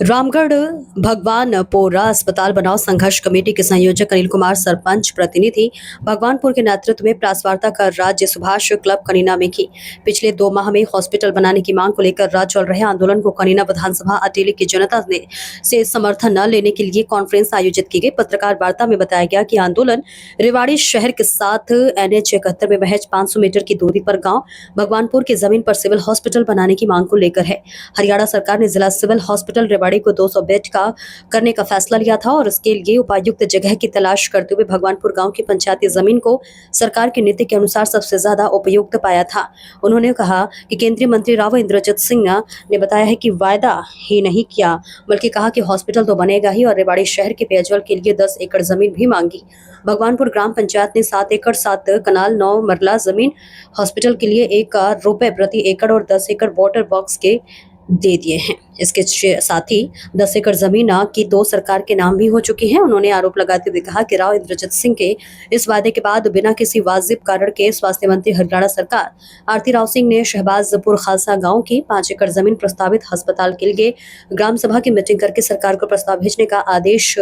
रामगढ़ भगवानपुरा अस्पताल बनाओ संघर्ष कमेटी के संयोजक अनिल कुमार सरपंच प्रतिनिधि भगवानपुर के नेतृत्व में प्रेस वार्ता कर राज्य सुभाष क्लब कनीना में की। पिछले 2 माह में हॉस्पिटल बनाने की मांग को लेकर राज्य चल रहे आंदोलन को कनीना विधानसभा अटेली की जनता ने से समर्थन न लेने के लिए कॉन्फ्रेंस आयोजित की गई। पत्रकार वार्ता में बताया गया कि आंदोलन रेवाड़ी शहर के साथ NH 71 में महज 500 मीटर की दूरी पर गाँव भगवानपुर की जमीन पर सिविल हॉस्पिटल बनाने की मांग को लेकर है। हरियाणा सरकार ने जिला सिविल हॉस्पिटल रेवाड़ी को 200 बेड का करने का फैसला लिया था और इसके लिए उपायुक्त जगह की तलाश करते हुए भगवानपुर गांव की पंचायती जमीन को सरकार की नीति के अनुसार सबसे ज्यादा उपयुक्त पाया था। उन्होंने कहा कि केंद्रीय मंत्री राव इंद्रजीत सिंह ने बताया है कि वायदा ही नहीं किया बल्कि कहा कि हॉस्पिटल तो बनेगा ही और रेवाड़ी शहर के पेयजल के लिए 10 एकड़ जमीन भी मांगी। भगवानपुर ग्राम पंचायत ने 7 एकड़ 7 कनाल 9 मरला जमीन हॉस्पिटल के लिए ₹1 प्रति एकड़ और 10 एकड़ वाटर बॉक्स के दे दिए हैं। इसके साथ ही 10 एकड़ जमीन की 2 सरकार के नाम भी हो चुकी है। उन्होंने आरोप लगाते हुए कहा कि राव इंद्रजीत सिंह के इस वादे के बाद बिना किसी वाजिब कारण के स्वास्थ्य मंत्री हरियाणा सरकार आरती राव सिंह ने शहबाजपुर खालसा गांव की 5 एकड़ जमीन प्रस्तावित अस्पताल के लिए ग्राम सभा की मीटिंग करके सरकार को प्रस्ताव भेजने का आदेश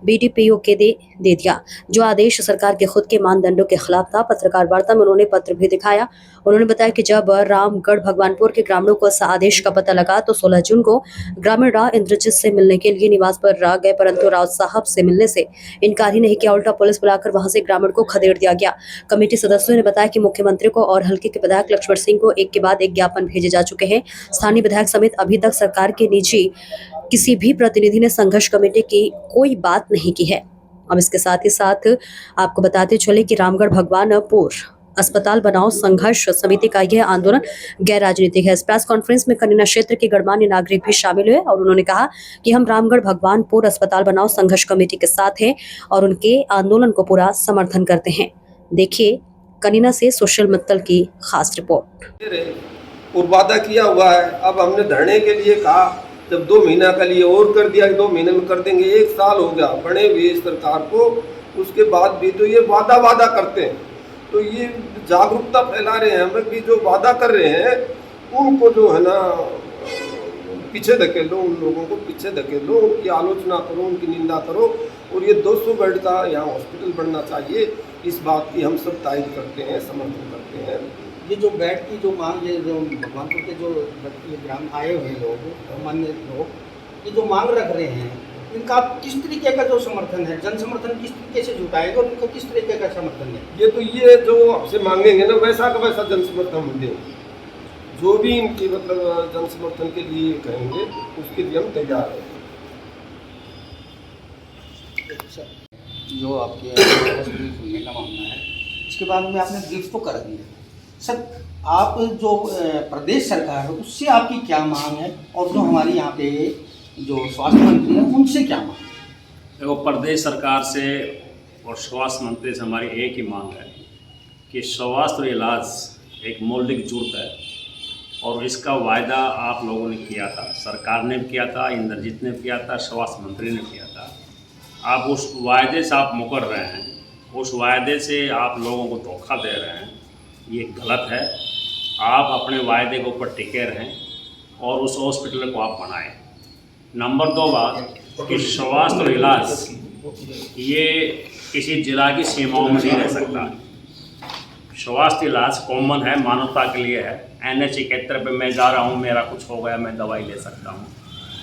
BDPO के दे दिया, जो आदेश सरकार के खुद के मानदंडों के खिलाफ था। पत्रकार वार्ता में उन्होंने पत्र भी दिखाया। उन्होंने बताया कि जब रामगढ़ भगवानपुर के ग्रामीणों को इस आदेश का पता लगा तो 16 जून को ग्रामीण राव इंद्रजीत से मिलने के लिए निवास पर गए, परंतु राव साहब से मिलने से इनकार ही नहीं किया। उल्टा पुलिस बुलाकर वहां से ग्रामीण को खदेड़ दिया गया। कमेटी सदस्यों ने बताया कि मुख्यमंत्री को और हल्के के विधायक लक्ष्मण सिंह को एक के बाद एक ज्ञापन भेजे जा चुके हैं। स्थानीय विधायक समेत अभी तक सरकार के निजी किसी भी प्रतिनिधि ने संघर्ष कमेटी की कोई बात नहीं की है। अब इसके साथ ही साथ आपको बताते चले कि रामगढ़ भगवानपुर अस्पताल बनाओ संघर्ष समिति का यह आंदोलन गैर राजनीतिक है। इस प्रेस कॉन्फ्रेंस में कनीना क्षेत्र के गणमान्य नागरिक भी शामिल हुए और उन्होंने कहा कि हम रामगढ़ भगवानपुर अस्पताल बनाओ संघर्ष कमेटी के साथ हैं और उनके आंदोलन को पूरा समर्थन करते हैं। देखिए कनीना से सोशल मित्तल की खास रिपोर्ट। और वादा किया हुआ है, अब हमने धरने के लिए कहा, जब 2 महीना के लिए और कर दिया, 2 महीने में कर देंगे। 1 साल हो गया बने हुए सरकार को, उसके बाद भी तो ये वादा करते हैं। तो ये जागरूकता फैला रहे हैं हमें कि जो वादा कर रहे हैं उनको जो है ना पीछे धकेलो, उन लोगों को पीछे धकेलो, उनकी आलोचना करो, उनकी निंदा करो। और ये 200 बेड का यहाँ हॉस्पिटल बनना चाहिए, इस बात की हम सब तारीफ करते हैं, समर्थन करते हैं। ये जो बेड की जो मांग है, जो भगवानपुर के जो ग्राम आए हुए लोग, सामान्य लोग, ये जो मांग रख रहे हैं, इनका किस तरीके का जो समर्थन है, जन समर्थन किस तरीके से जुटाएगा और इनका किस तरीके का समर्थन है? ये जो आपसे मांगेंगे ना, वैसा का वैसा जन समर्थन हम देंगे। जो भी इनकी मतलब जन समर्थन के लिए कहेंगे उसके लिए हम तैयार हैं। जो आपके सुनने का मामला है, इसके बाद में आपने ब्रीफ तो कर दिया सर, आप जो प्रदेश सरकार है उससे आपकी क्या मांग है और जो हमारी यहाँ पे जो स्वास्थ्य मंत्री हैं उनसे क्या मांग है? देखो, प्रदेश सरकार से और स्वास्थ्य मंत्री से हमारी एक ही मांग है कि स्वास्थ्य और इलाज एक मौलिक जरूरत है और इसका वायदा आप लोगों ने किया था, सरकार ने भी किया था, इंद्रजीत ने भी किया था, स्वास्थ्य मंत्री ने किया था। आप उस वायदे से आप मुकर रहे हैं, उस वायदे से आप लोगों को धोखा दे रहे हैं, ये गलत है। आप अपने वायदे के ऊपर टिके रहें और उस हॉस्पिटल को आप बनाएं। नंबर 2 बात कि स्वास्थ्य और इलाज ये किसी जिला की सीमाओं में नहीं रह सकता। स्वास्थ्य इलाज कॉमन है, मानवता के लिए है। NH 71 पे मैं जा रहा हूँ, मेरा कुछ हो गया, मैं दवाई ले सकता हूँ।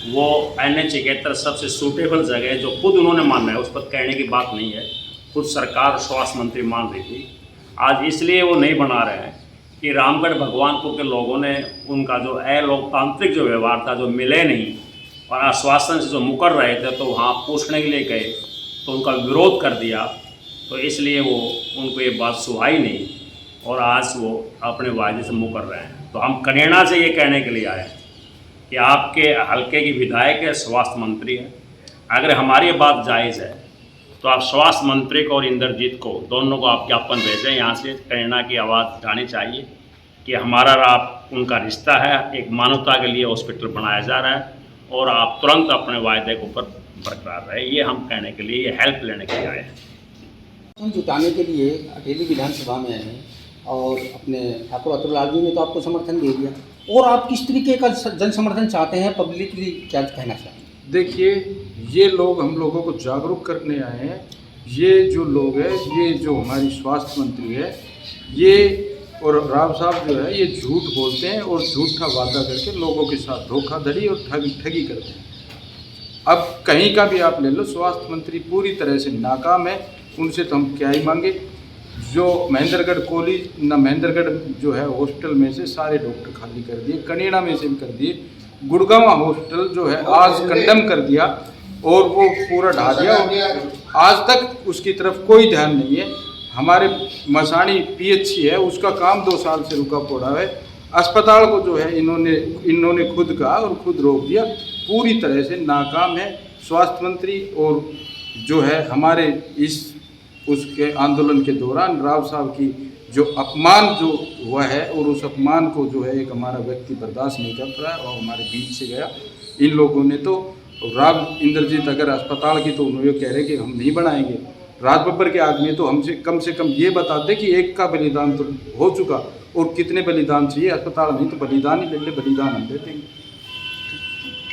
वो NH 71 सबसे सूटेबल जगह है, जो खुद उन्होंने माना है, उस पर कहने की बात नहीं है। खुद सरकार और स्वास्थ्य मंत्री मान रही थी। आज इसलिए वो नहीं बना रहे हैं कि रामगढ़ भगवानपुर के लोगों ने उनका जो अलोकतांत्रिक जो व्यवहार था, जो मिले नहीं और आश्वासन से जो मुकर रहे थे, तो वहाँ पूछने के लिए गए तो उनका विरोध कर दिया, तो इसलिए वो उनको ये बात सुहाई नहीं और आज वो अपने वायदे से मुकर रहे हैं। तो हम कनीना से ये कहने के लिए आए हैं कि आपके हल्के की विधायक है, स्वास्थ्य मंत्री है, अगर हमारी बात जायज़ है तो आप स्वास्थ्य मंत्री को और इंद्रजीत को दोनों को आप ज्ञापन भेजें। यहाँ से कनीना की आवाज़ उठानी चाहिए कि हमारा आप उनका रिश्ता है, एक मानवता के लिए हॉस्पिटल बनाया जा रहा है और आप तुरंत अपने वायदे के ऊपर बरकरार रहे। ये हम कहने के लिए, ये हेल्प लेने के लिए आए हैं। जुटाने के लिए अटेली विधानसभा में आए हैं और अपने ठाकुर अतुललाल जी ने तो आपको समर्थन दे दिया, और आप किस तरीके का जन समर्थन चाहते हैं, पब्लिकली क्या कहना चाहेंगे? देखिए, ये लोग हम लोगों को जागरूक करने आए हैं। ये जो लोग हैं, ये जो हमारी स्वास्थ्य मंत्री है, ये और राव साहब जो है, ये झूठ बोलते हैं और झूठा वादा करके लोगों के साथ धोखाधड़ी और ठगी करते हैं। अब कहीं का भी आप ले लो, स्वास्थ्य मंत्री पूरी तरह से नाकाम है। उनसे तो हम क्या ही मांगे। जो महेंद्रगढ़ कॉलेज न महेंद्रगढ़ जो है हॉस्पिटल में से सारे डॉक्टर खाली कर दिए, कनेड़ा में से भी कर दिए, गुड़गांव हॉस्पिटल जो है आज कंडेम कर दिया और वो पूरा ढा दिया। आज तक उसकी तरफ कोई ध्यान नहीं है। हमारे मसाणी पीएचसी है, उसका काम 2 साल से रुका पड़ा है। अस्पताल को जो है इन्होंने खुद कहा और खुद रोक दिया। पूरी तरह से नाकाम है स्वास्थ्य मंत्री। और जो है हमारे उसके आंदोलन के दौरान राव साहब की जो अपमान जो हुआ है, और उस अपमान को जो है एक हमारा व्यक्ति बर्दाश्त नहीं कर रहा है और हमारे बीच से गया। इन लोगों ने तो राव इंद्रजीत अगर अस्पताल की, तो उन्होंने कह रहे कि हम नहीं बनाएंगे। राज बब्बर के आदमी तो हमसे कम से कम ये बता दे कि एक का बलिदान तो हो चुका और कितने बलिदान चाहिए अस्पताल नहीं, तो बलिदान ही ले ले, बलिदान हम दे देंगे।